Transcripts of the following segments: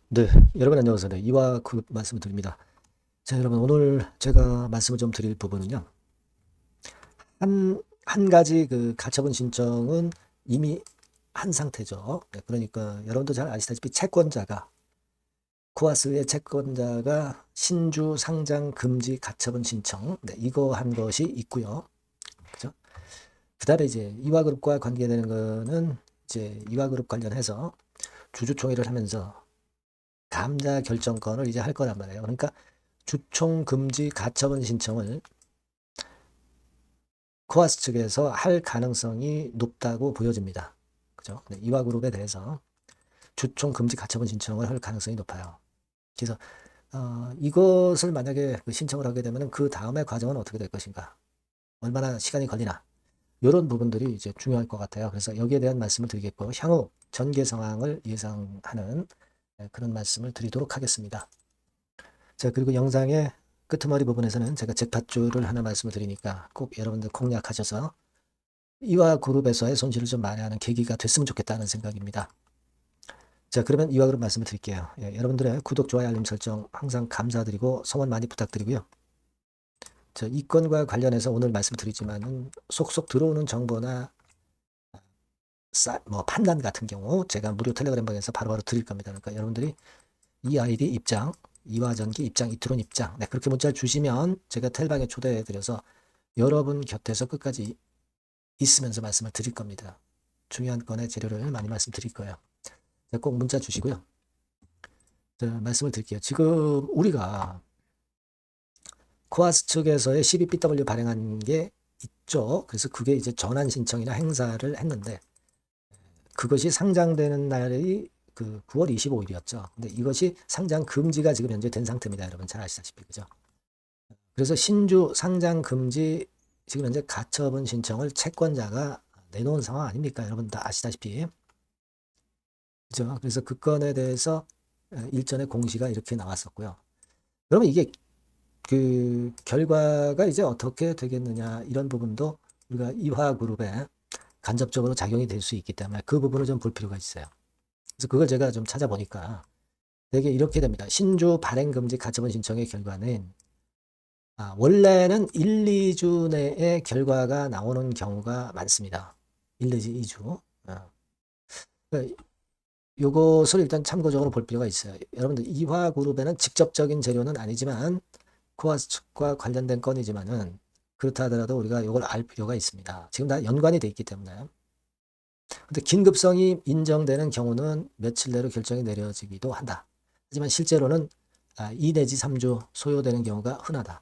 네, 여러분 안녕하세요. 네, 이와 그 말씀을 드립니다. 자, 여러분 오늘 제가 말씀을 좀 드릴 부분은요. 한 가지 그 가처분 신청은 이미 한 상태죠. 네, 그러니까 여러분도 잘 아시다시피 채권자가 코아스의 채권자가 신주 상장 금지 가처분 신청 이거 한 것이 있고요. 그죠? 그다음에 이제 이화그룹과 관계되는 거는 이제 이화그룹 관련해서 주주총회를 하면서 감자 결정권을 이제 할 거란 말이에요. 그러니까 주총 금지 가처분 신청을 코아스 측에서 할 가능성이 높다고 보여집니다. 그죠? 네, 이화그룹에 대해서 주총 금지 가처분 신청을 할 가능성이 높아요. 그래서 이것을 만약에 그 신청을 하게 되면 그 다음의 과정은 어떻게 될 것인가? 얼마나 시간이 걸리나? 이런 부분들이 이제 중요할 것 같아요. 그래서 여기에 대한 말씀을 드리겠고 향후 전개 상황을 예상하는 그런 말씀을 드리도록 하겠습니다. 자, 그리고 영상의 끄트머리 부분에서는 제가 재팟줄을 하나 말씀을 드리니까 꼭 여러분들 공략하셔서 이화 그룹에서의 손실을 좀 만회하는 계기가 됐으면 좋겠다는 생각입니다. 자, 그러면 이화 그룹 말씀을 드릴게요. 예, 여러분들의 구독, 좋아요, 알림 설정 항상 감사드리고 성원 많이 부탁드리고요. 자, 이 건과 관련해서 오늘 말씀드리지만은 속속 들어오는 정보나 뭐 판단 같은 경우 제가 무료 텔레그램방에서 바로바로 드릴 겁니다. 그러니까 여러분들이 이 아이디 입장, 이화전기 입장, 이트론 입장 그렇게 문자를 주시면 제가 텔방에 초대해드려서 여러분 곁에서 끝까지 있으면서 말씀을 드릴 겁니다. 중요한 건의 재료를 많이 말씀드릴 거예요. 꼭 문자 주시고요. 자, 말씀을 드릴게요. 지금 우리가 코아스 측에서의 12BW 발행한 게 있죠. 그래서 그게 이제 전환 신청이나 행사를 했는데 그것이 상장되는 날이 그 9월 25일이었죠. 근데 이것이 상장 금지가 지금 현재 된 상태입니다. 여러분 잘 아시다시피 그죠? 그래서 신주 상장 금지 지금 현재 가처분 신청을 채권자가 내놓은 상황 아닙니까? 여러분 다 아시다시피 그죠? 그래서 그 건에 대해서 일전에 공시가 이렇게 나왔었고요. 그러면 이게 그 결과가 이제 어떻게 되겠느냐 이런 부분도 우리가 이화그룹에 간접적으로 작용이 될 수 있기 때문에 그 부분을 좀 볼 필요가 있어요. 그래서 그걸 제가 좀 찾아보니까 되게 이렇게 됩니다. 신주 발행금지 가처분 신청의 결과는 원래는 1, 2주 내에 결과가 나오는 경우가 많습니다. 1 내지 2주. 요것을 일단 참고적으로 볼 필요가 있어요. 여러분들 이화그룹에는 직접적인 재료는 아니지만 코아스 측과 관련된 건이지만은 그렇다 하더라도 우리가 이걸 알 필요가 있습니다. 지금 다 연관이 돼 있기 때문에. 근데 긴급성이 인정되는 경우는 며칠 내로 결정이 내려지기도 한다. 하지만 실제로는 2 내지 3주 소요되는 경우가 흔하다.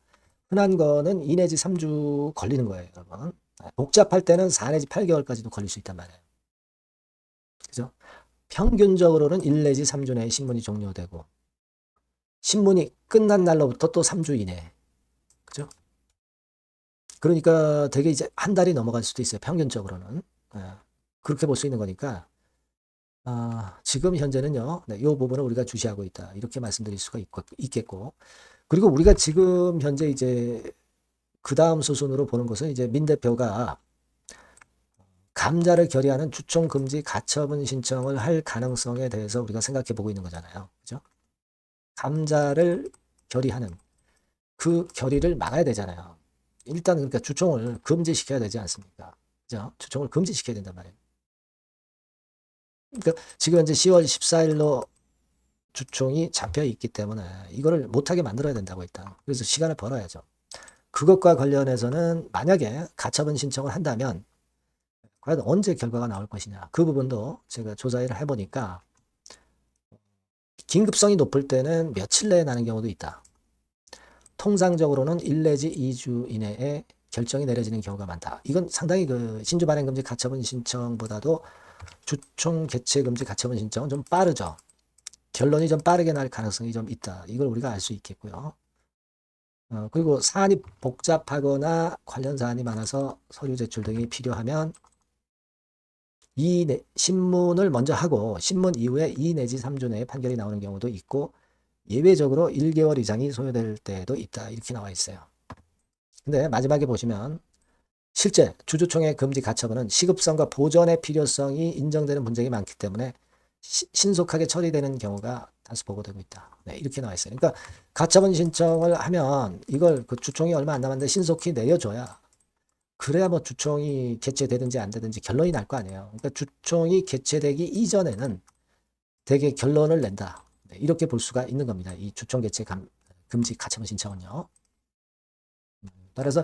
흔한 거는 2 내지 3주 걸리는 거예요, 여러분. 복잡할 때는 4 내지 8개월까지도 걸릴 수 있단 말이에요. 그죠? 평균적으로는 1 내지 3주 내에 신문이 종료되고 신문이 끝난 날로부터 또 3주 이내. 그죠? 그러니까 되게 이제 한 달이 넘어갈 수도 있어요. 평균적으로는. 그렇게 볼 수 있는 거니까 지금 현재는요. 이 부분을 우리가 주시하고 있다. 이렇게 말씀드릴 수가 있겠고. 그리고 우리가 지금 현재 이제 그 다음 수순으로 보는 것은 이제 민 대표가 감자를 결의하는 주총 금지 가처분 신청을 할 가능성에 대해서 우리가 생각해 보고 있는 거잖아요. 그죠? 감자를 결의하는 그 결의를 막아야 되잖아요. 일단 그러니까 주총을 금지시켜야 되지 않습니까? 그죠? 주총을 금지시켜야 된단 말이에요. 그러니까 지금 현재 10월 14일로 주총이 잡혀 있기 때문에 이거를 못하게 만들어야 된다고 일단. 그래서 시간을 벌어야죠. 그것과 관련해서는 만약에 가처분 신청을 한다면 과연 언제 결과가 나올 것이냐. 그 부분도 제가 조사를 해보니까 긴급성이 높을 때는 며칠 내에 나는 경우도 있다. 통상적으로는 1 내지 2주 이내에 결정이 내려지는 경우가 많다. 이건 상당히 그 신주 발행 금지 가처분 신청보다도 주총 개최 금지 가처분 신청은 좀 빠르죠. 결론이 좀 빠르게 날 가능성이 좀 있다. 이걸 우리가 알 수 있겠고요. 그리고 사안이 복잡하거나 관련 사안이 많아서 서류 제출 등이 필요하면 신문을 먼저 하고 신문 이후에 2 내지 3주 내에 판결이 나오는 경우도 있고 예외적으로 1개월 이상이 소요될 때도 있다. 이렇게 나와 있어요. 근데 마지막에 보시면 실제 주주총회 금지 가처분은 시급성과 보전의 필요성이 인정되는 문제가 많기 때문에 신속하게 처리되는 경우가 다시 보고되고 있다. 네, 이렇게 나와 있어요. 그러니까 가처분 신청을 하면 이걸 그 주총이 얼마 안 남았는데 신속히 내려줘야 그래야 뭐 주총이 개최되든지 안 되든지 결론이 날 거 아니에요. 그러니까 주총이 개최되기 이전에는 대개 결론을 낸다. 네, 이렇게 볼 수가 있는 겁니다. 이 주총 개최 금지 가처분 신청은요. 따라서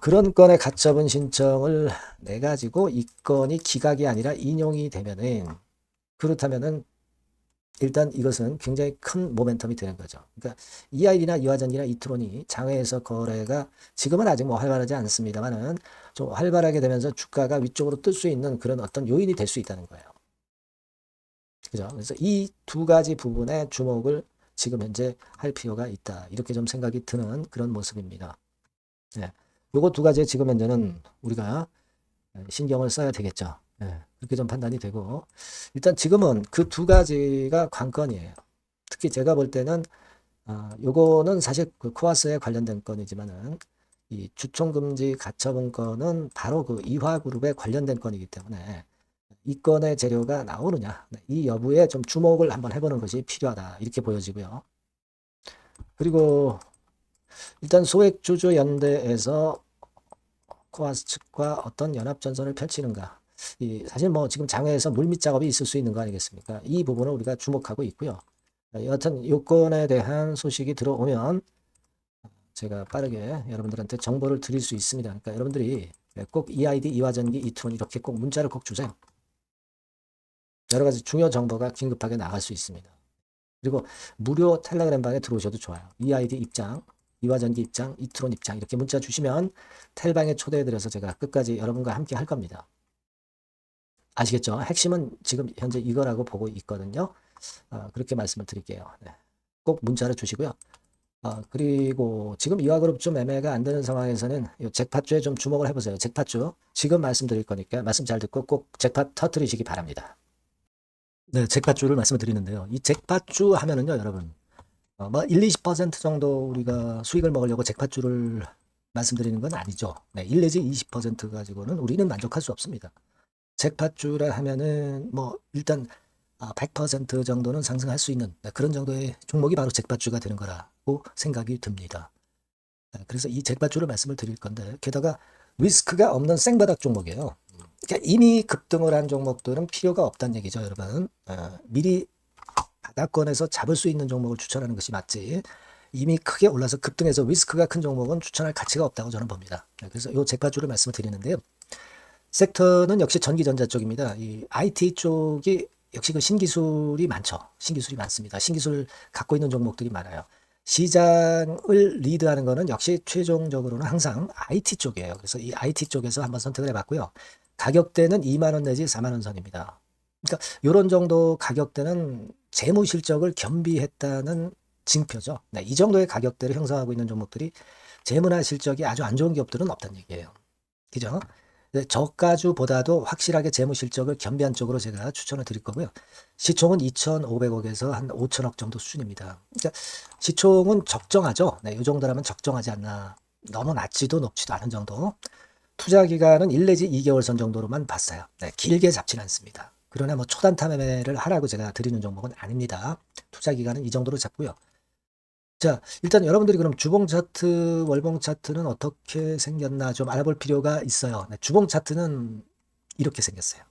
그런 건의 가처분 신청을 내 가지고 이 건이 기각이 아니라 인용이 되면은 그렇다면은 일단 이것은 굉장히 큰 모멘텀이 되는 거죠. 그러니까 EID나 이화전기나 이트론이 장외에서 거래가 지금은 아직 뭐 활발하지 않습니다만은 좀 활발하게 되면서 주가가 위쪽으로 뜰 수 있는 그런 어떤 요인이 될 수 있다는 거예요. 그죠? 그래서 이 두 가지 부분에 주목을 지금 현재 할 필요가 있다. 이렇게 좀 생각이 드는 그런 모습입니다. 네. 요거 두 가지 지금 현재는 우리가 신경을 써야 되겠죠. 예, 그렇게 좀 판단이 되고 일단 지금은 그 두 가지가 관건이에요. 특히 제가 볼 때는 요거는 사실 그 코아스에 관련된 건이지만은 이 주총금지 가처분 건은 바로 그 이화그룹에 관련된 건이기 때문에 이 건의 재료가 나오느냐 이 여부에 좀 주목을 한번 해보는 것이 필요하다 이렇게 보여지고요. 그리고 일단 소액주주 연대에서 코아스 측과 어떤 연합전선을 펼치는가 사실 뭐 지금 장외에서 물밑 작업이 있을 수 있는 거 아니겠습니까? 이 부분을 우리가 주목하고 있고요. 여하튼 요건에 대한 소식이 들어오면 제가 빠르게 여러분들한테 정보를 드릴 수 있습니다. 그러니까 여러분들이 꼭 EID, 이화전기, 이트론 이렇게 꼭 문자를 꼭 주세요. 여러 가지 중요 정보가 긴급하게 나갈 수 있습니다. 그리고 무료 텔레그램 방에 들어오셔도 좋아요. EID 입장, 이화전기 입장, 이트론 입장 이렇게 문자 주시면 텔방에 초대해드려서 제가 끝까지 여러분과 함께 할 겁니다. 아시겠죠? 핵심은 지금 현재 이거라고 보고 있거든요. 그렇게 말씀을 드릴게요. 네. 꼭 문자를 주시고요. 그리고 지금 이화그룹 좀 매매가 안 되는 상황에서는 이 잭팟주에 좀 주목을 해보세요. 잭팟주 지금 말씀드릴 거니까 말씀 잘 듣고 꼭 잭팟 터트리시기 바랍니다. 네, 잭팟주를 말씀을 드리는데요. 이 잭팟주 하면은요, 여러분, 뭐 1, 20% 정도 우리가 수익을 먹으려고 잭팟주를 말씀드리는 건 아니죠. 네, 1 내지 20% 가지고는 우리는 만족할 수 없습니다. 잭팟주라 하면은 뭐 일단 100% 정도는 상승할 수 있는 그런 정도의 종목이 바로 잭팟주가 되는 거라고 생각이 듭니다. 그래서 이 잭팟주를 말씀을 드릴 건데 게다가 리스크가 없는 생바닥 종목이에요. 그러니까 이미 급등을 한 종목들은 필요가 없다는 얘기죠, 여러분. 미리 바닥권에서 잡을 수 있는 종목을 추천하는 것이 맞지. 이미 크게 올라서 급등해서 리스크가 큰 종목은 추천할 가치가 없다고 저는 봅니다. 그래서 이 잭팟주를 말씀을 드리는데요. 섹터는 역시 전기전자 쪽입니다. 이 IT 쪽이 역시 그 신기술이 많죠. 신기술이 많습니다. 신기술 갖고 있는 종목들이 많아요. 시장을 리드하는 거는 역시 최종적으로는 항상 IT 쪽이에요. 그래서 이 IT 쪽에서 한번 선택을 해봤고요. 가격대는 2만 원 내지 4만 원 선입니다. 그러니까 이런 정도 가격대는 재무 실적을 겸비했다는 징표죠. 네, 이 정도의 가격대를 형성하고 있는 종목들이 재무나 실적이 아주 안 좋은 기업들은 없다는 얘기예요. 그죠? 저가주보다도 확실하게 재무 실적을 겸비한 쪽으로 제가 추천을 드릴 거고요. 시총은 2,500억에서 한 5천억 정도 수준입니다. 그러니까 시총은 적정하죠. 네, 이 정도라면 적정하지 않나. 너무 낮지도 높지도 않은 정도. 투자 기간은 1 내지 2개월 선 정도로만 봤어요. 네, 길게 잡지는 않습니다. 그러나 뭐 초단타 매매를 하라고 제가 드리는 종목은 아닙니다. 투자 기간은 이 정도로 잡고요. 자, 일단 여러분들이 그럼 주봉 차트, 월봉 차트는 어떻게 생겼나 좀 알아볼 필요가 있어요. 네, 주봉 차트는 이렇게 생겼어요.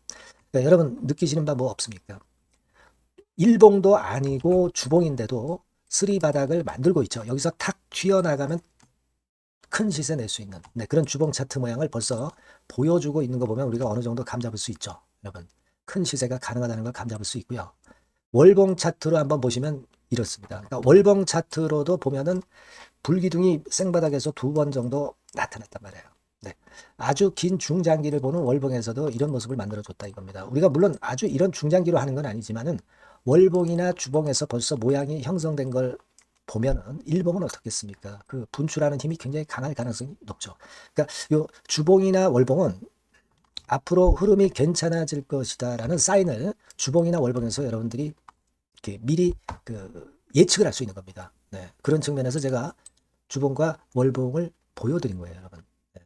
그러니까 여러분 느끼시는 바 뭐 없습니까? 일봉도 아니고 주봉인데도 쓰리 바닥을 만들고 있죠. 여기서 탁 튀어나가면 큰 시세 낼 수 있는 그런 주봉 차트 모양을 벌써 보여주고 있는 거 보면 우리가 어느 정도 감잡을 수 있죠. 여러분, 큰 시세가 가능하다는 걸 감잡을 수 있고요. 월봉 차트로 한번 보시면 이렇습니다. 그러니까 월봉 차트로도 보면은 불기둥이 생바닥에서 2번 정도 나타났단 말이에요. 네. 아주 긴 중장기를 보는 월봉에서도 이런 모습을 만들어줬다 이겁니다. 우리가 물론 아주 이런 중장기로 하는 건 아니지만은 월봉이나 주봉에서 벌써 모양이 형성된 걸 보면은 일봉은 어떻겠습니까? 그 분출하는 힘이 굉장히 강할 가능성이 높죠. 그러니까 요 주봉이나 월봉은 앞으로 흐름이 괜찮아질 것이다라는 사인을 주봉이나 월봉에서 여러분들이 이렇게 미리 그 예측을 할 수 있는 겁니다. 네. 그런 측면에서 제가 주봉과 월봉을 보여드린 거예요, 여러분. 네.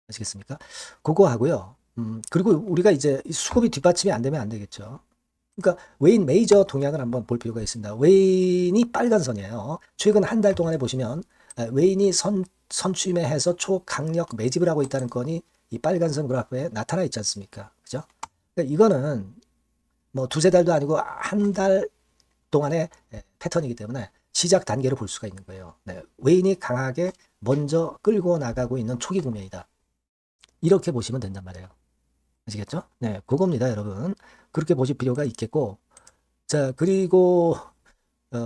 아시겠습니까? 그거 하고요. 그리고 우리가 이제 수급이 뒷받침이 안 되면 안 되겠죠. 그러니까 웨인 메이저 동향을 한번 볼 필요가 있습니다. 웨인이 빨간 선이에요. 최근 한 달 동안에 보시면 웨인이 선취매해서 초강력 매집을 하고 있다는 건이 이 빨간 선 그래프에 나타나 있지 않습니까? 그죠? 그러니까 이거는 뭐 두세 달도 아니고 한 달 동안의 패턴이기 때문에 시작 단계로 볼 수가 있는 거예요. 네, 웨인이 강하게 먼저 끌고 나가고 있는 초기 국면이다. 이렇게 보시면 된단 말이에요. 아시겠죠? 네, 그겁니다, 여러분. 그렇게 보실 필요가 있겠고, 자, 그리고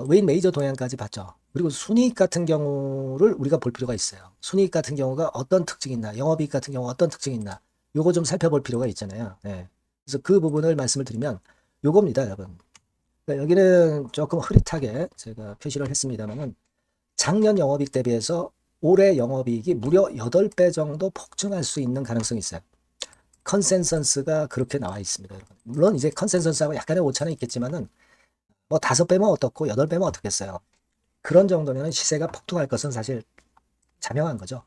웨인 메이저 동향까지 봤죠. 그리고 순이익 같은 경우를 우리가 볼 필요가 있어요. 순이익 같은 경우가 어떤 특징이 있나, 영업이익 같은 경우 어떤 특징이 있나, 요거 좀 살펴볼 필요가 있잖아요. 네. 그래서 그 부분을 말씀을 드리면 요겁니다, 여러분. 그러니까 여기는 조금 흐릿하게 제가 표시를 했습니다만은 작년 영업이익 대비해서 올해 영업이익이 무려 8배 정도 폭증할 수 있는 가능성이 있어요. 컨센서스가 그렇게 나와 있습니다, 여러분. 물론 이제 컨센서스하고 약간의 오차는 있겠지만은 뭐 5배면 어떻고 8배면 어떻겠어요. 그런 정도면 시세가 폭등할 것은 사실 자명한 거죠.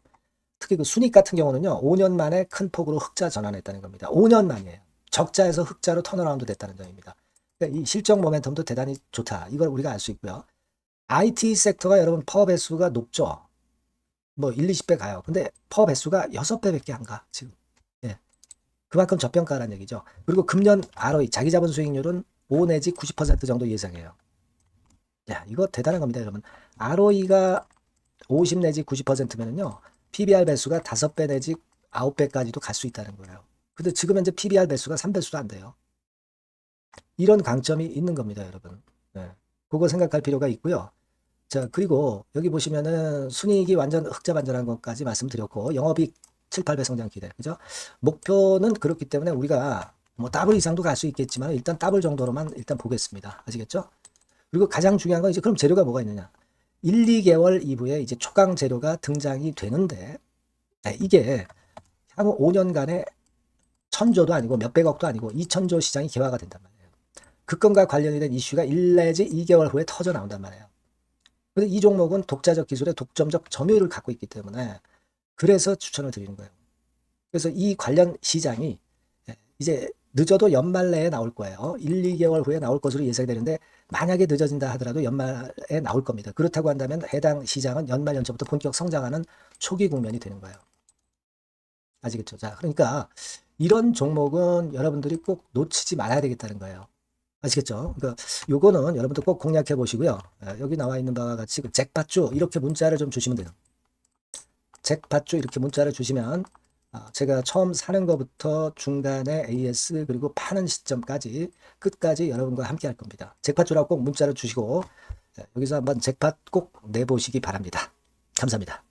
특히 그 순익 같은 경우는요, 5년 만에 큰 폭으로 흑자 전환했다는 겁니다. 5년 만이에요. 적자에서 흑자로 턴어라운드 됐다는 점입니다. 그러니까 이 실적 모멘텀도 대단히 좋다. 이걸 우리가 알 수 있고요. IT 섹터가 여러분 퍼 배수가 높죠. 뭐 1, 20배 가요. 근데 퍼 배수가 6배밖에 안 가, 지금. 예. 그만큼 저평가라는 얘기죠. 그리고 금년 ROE, 자기 자본 수익률은 5 내지 90% 정도 예상해요. 야, 이거 대단한 겁니다, 여러분. ROE가 50 내지 90%면은요, PBR 배수가 5배 내지 9배까지도 갈 수 있다는 거예요. 근데 지금 현재 PBR 배수가 3배수도 안 돼요. 이런 강점이 있는 겁니다, 여러분. 네. 그거 생각할 필요가 있고요. 자, 그리고 여기 보시면은 순이익이 완전 흑자 반전한 것까지 말씀드렸고, 영업이익 7, 8배 성장 기대. 그죠? 목표는 그렇기 때문에 우리가 뭐 더블 이상도 갈 수 있겠지만 일단 더블 정도로만 일단 보겠습니다. 아시겠죠? 그리고 가장 중요한 건 이제 그럼 재료가 뭐가 있느냐? 1, 2개월 이후에 이제 초강 재료가 등장이 되는데, 네, 이게 향후 5년간의 천조도 아니고 몇백억도 아니고 2천조 시장이 개화가 된단 말이에요. 그 건과 관련이 된 이슈가 1 내지 2개월 후에 터져 나온단 말이에요. 근데 이 종목은 독자적 기술의 독점적 점유율을 갖고 있기 때문에 그래서 추천을 드리는 거예요. 그래서 이 관련 시장이 이제 늦어도 연말 내에 나올 거예요. 1, 2개월 후에 나올 것으로 예상되는데 만약에 늦어진다 하더라도 연말에 나올 겁니다. 그렇다고 한다면 해당 시장은 연말 연초부터 본격 성장하는 초기 국면이 되는 거예요. 아시겠죠? 자, 그러니까 이런 종목은 여러분들이 꼭 놓치지 말아야 되겠다는 거예요. 아시겠죠? 그러니까 요거는 여러분들 꼭 공략해 보시고요. 여기 나와 있는 바와 같이 그 잭팟주 이렇게 문자를 좀 주시면 돼요. 잭팟주 이렇게 문자를 주시면 제가 처음 사는 것부터 중간에 AS 그리고 파는 시점까지 끝까지 여러분과 함께 할 겁니다. 잭팟주라고 꼭 문자를 주시고 여기서 한번 잭팟 꼭 내보시기 바랍니다. 감사합니다.